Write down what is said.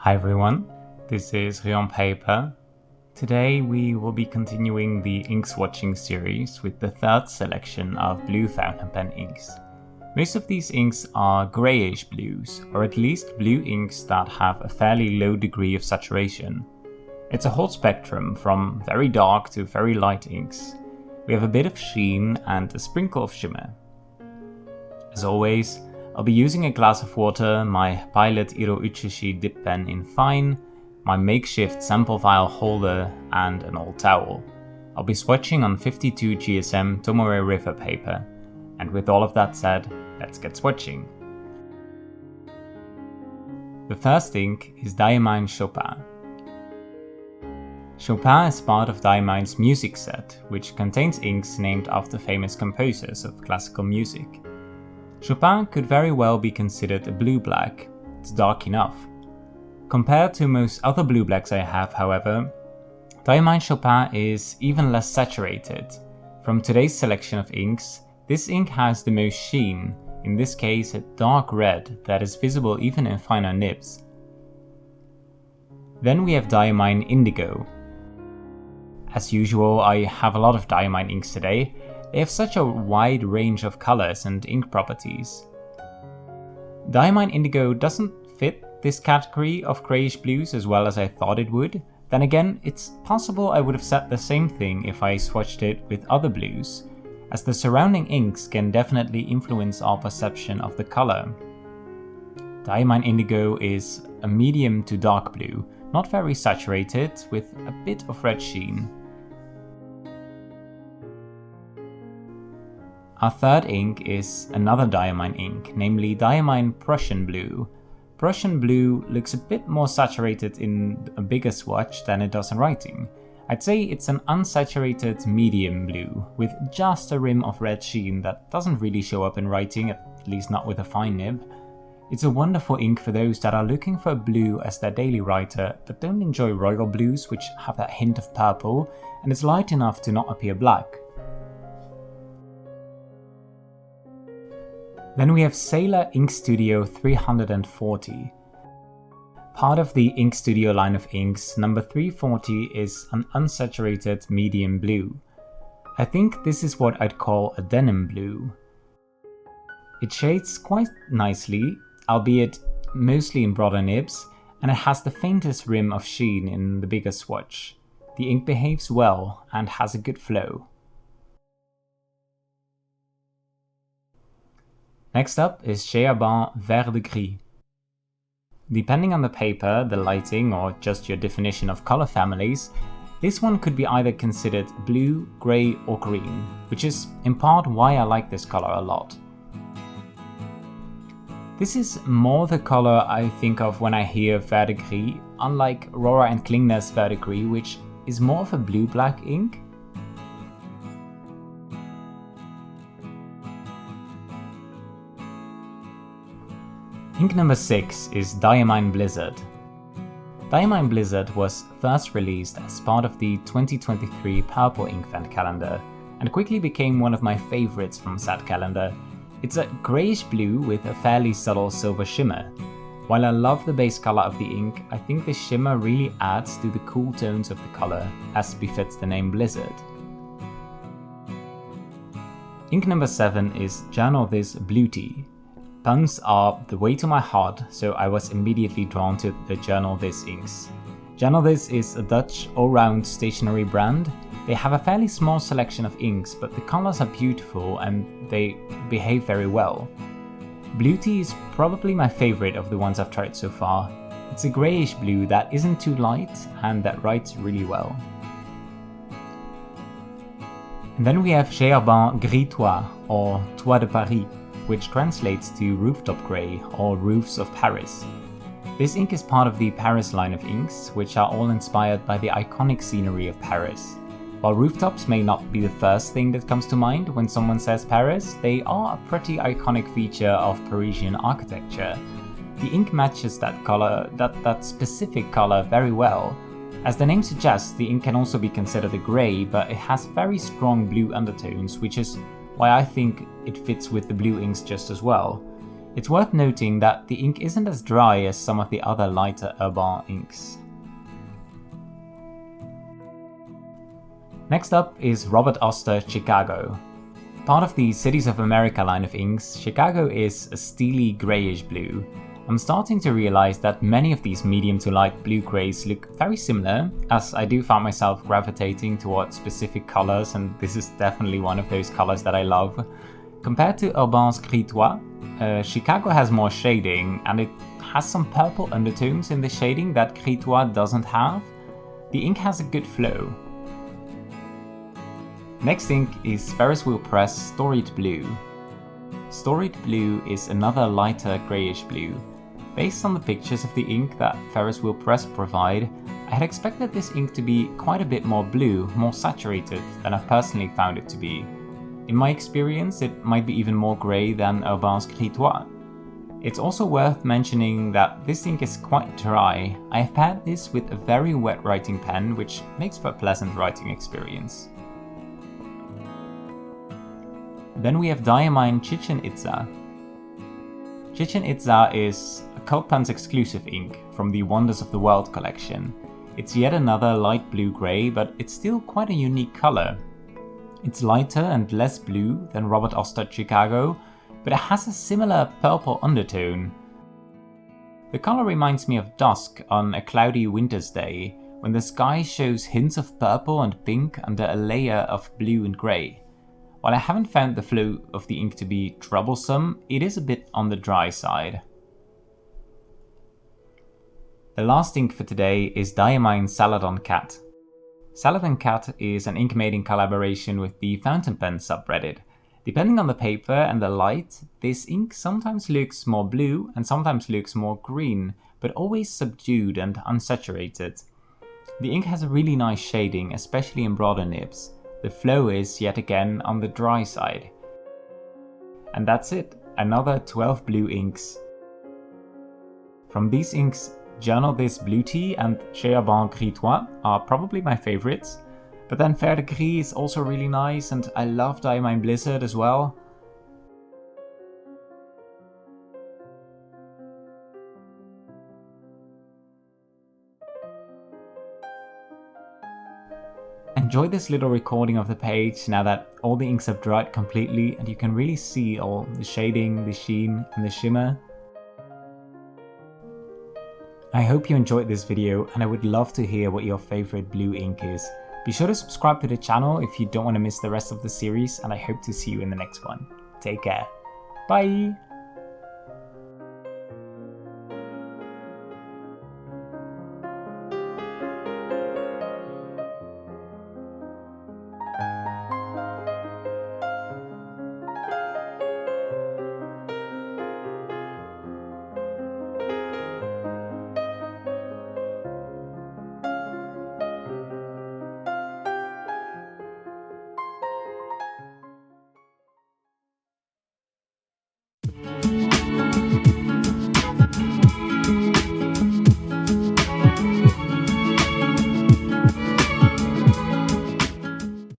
Hi everyone, this is Rion Paper. Today we will be continuing the ink swatching series with the third selection of blue fountain pen inks. Most of these inks are greyish blues, or at least blue inks that have a fairly low degree of saturation. It's a whole spectrum from very dark to very light inks. We have a bit of sheen and a sprinkle of shimmer. As always, I'll be using a glass of water, my Pilot Iro Uchishi dip pen in fine, my makeshift sample file holder, and an old towel. I'll be swatching on 52 GSM Tomoe River paper, and with all of that said, let's get swatching. The first ink is Diamine Chopin. Chopin is part of Diamine's music set, which contains inks named after famous composers of classical music. Chopin could very well be considered a blue-black, it's dark enough. Compared to most other blue-blacks I have, however, Diamine Chopin is even less saturated. From today's selection of inks, this ink has the most sheen, in this case a dark red that is visible even in finer nibs. Then we have Diamine Indigo. As usual, I have a lot of Diamine inks today. They have such a wide range of colors and ink properties. Diamine Indigo doesn't fit this category of greyish blues as well as I thought it would. Then again, it's possible I would have said the same thing if I swatched it with other blues, as the surrounding inks can definitely influence our perception of the color. Diamine Indigo is a medium to dark blue, not very saturated, with a bit of red sheen. Our third ink is another Diamine ink, namely Diamine Prussian Blue. Prussian Blue looks a bit more saturated in a bigger swatch than it does in writing. I'd say it's an unsaturated medium blue, with just a rim of red sheen that doesn't really show up in writing, at least not with a fine nib. It's a wonderful ink for those that are looking for blue as their daily writer, but don't enjoy royal blues which have that hint of purple, and it's light enough to not appear black. Then we have Sailor Ink Studio 340. Part of the Ink Studio line of inks, number 340 is an unsaturated medium blue. I think this is what I'd call a denim blue. It shades quite nicely, albeit mostly in broader nibs, and it has the faintest rim of sheen in the bigger swatch. The ink behaves well and has a good flow. Next up is Herbin Vert de Gris. Depending on the paper, the lighting, or just your definition of color families, this one could be either considered blue, grey or green, which is in part why I like this color a lot. This is more the color I think of when I hear Vert de Gris, unlike Rora and Klingner's Vert de Gris, which is more of a blue-black ink. Ink number 6 is Diamine Blizzard. Diamine Blizzard was first released as part of the 2023 Purple Inkvent calendar and quickly became one of my favorites from that calendar. It's a greyish blue with a fairly subtle silver shimmer. While I love the base color of the ink, I think the shimmer really adds to the cool tones of the color, as befits the name Blizzard. Ink number 7 is Journal This Blue Tea. Puns are the way to my heart, so I was immediately drawn to the Journal This inks. Journal This is a Dutch all-round stationery brand. They have a fairly small selection of inks, but the colors are beautiful and they behave very well. Blue Tea is probably my favorite of the ones I've tried so far. It's a greyish blue that isn't too light and that writes really well. And then we have Herbin Gris Toits, or Toits de Paris, which translates to rooftop grey or roofs of Paris. This ink is part of the Paris line of inks, which are all inspired by the iconic scenery of Paris. While rooftops may not be the first thing that comes to mind when someone says Paris, they are a pretty iconic feature of Parisian architecture. The ink matches that color, that specific color very well. As the name suggests, the ink can also be considered a grey, but it has very strong blue undertones, which is why I think it fits with the blue inks just as well. It's worth noting that the ink isn't as dry as some of the other lighter Herbin inks. Next up is Robert Oster Chicago. Part of the Cities of America line of inks, Chicago is a steely greyish blue. I'm starting to realize that many of these medium to light blue greys look very similar, as I do find myself gravitating towards specific colors, and this is definitely one of those colors that I love. Compared to Herbin's Gris, Chicago has more shading, and it has some purple undertones in the shading that Gris doesn't have. The ink has a good flow. Next ink is Ferris Wheel Press Storied Blue. Storied Blue is another lighter greyish blue. Based on the pictures of the ink that Ferris Wheel Press provide, I had expected this ink to be quite a bit more blue, more saturated than I've personally found it to be. In my experience, it might be even more grey than Herbin's Gris. It's also worth mentioning that this ink is quite dry. I have paired this with a very wet writing pen, which makes for a pleasant writing experience. Then we have Diamine Chichen Itza. Chichen Itza is a Cult Pens exclusive ink from the Wonders of the World collection. It's yet another light blue-grey, but it's still quite a unique colour. It's lighter and less blue than Robert Oster Chicago, but it has a similar purple undertone. The colour reminds me of dusk on a cloudy winter's day, when the sky shows hints of purple and pink under a layer of blue and grey. While I haven't found the flow of the ink to be troublesome, it is a bit on the dry side. The last ink for today is Diamine Celadon Cat. Celadon Cat is an ink made in collaboration with the fountainpen subreddit. Depending on the paper and the light, this ink sometimes looks more blue and sometimes looks more green, but always subdued and unsaturated. The ink has a really nice shading, especially in broader nibs. The flow is, yet again, on the dry side. And that's it, another 12 blue inks. From these inks, Journal This Blue Tea and Chez Herbin Gris are probably my favorites, but then Vert de Gris is also really nice, and I love Diamine Blizzard as well. Enjoy this little recording of the page now that all the inks have dried completely and you can really see all the shading, the sheen and the shimmer. I hope you enjoyed this video, and I would love to hear what your favorite blue ink is. Be sure to subscribe to the channel if you don't want to miss the rest of the series, and I hope to see you in the next one. Take care. Bye!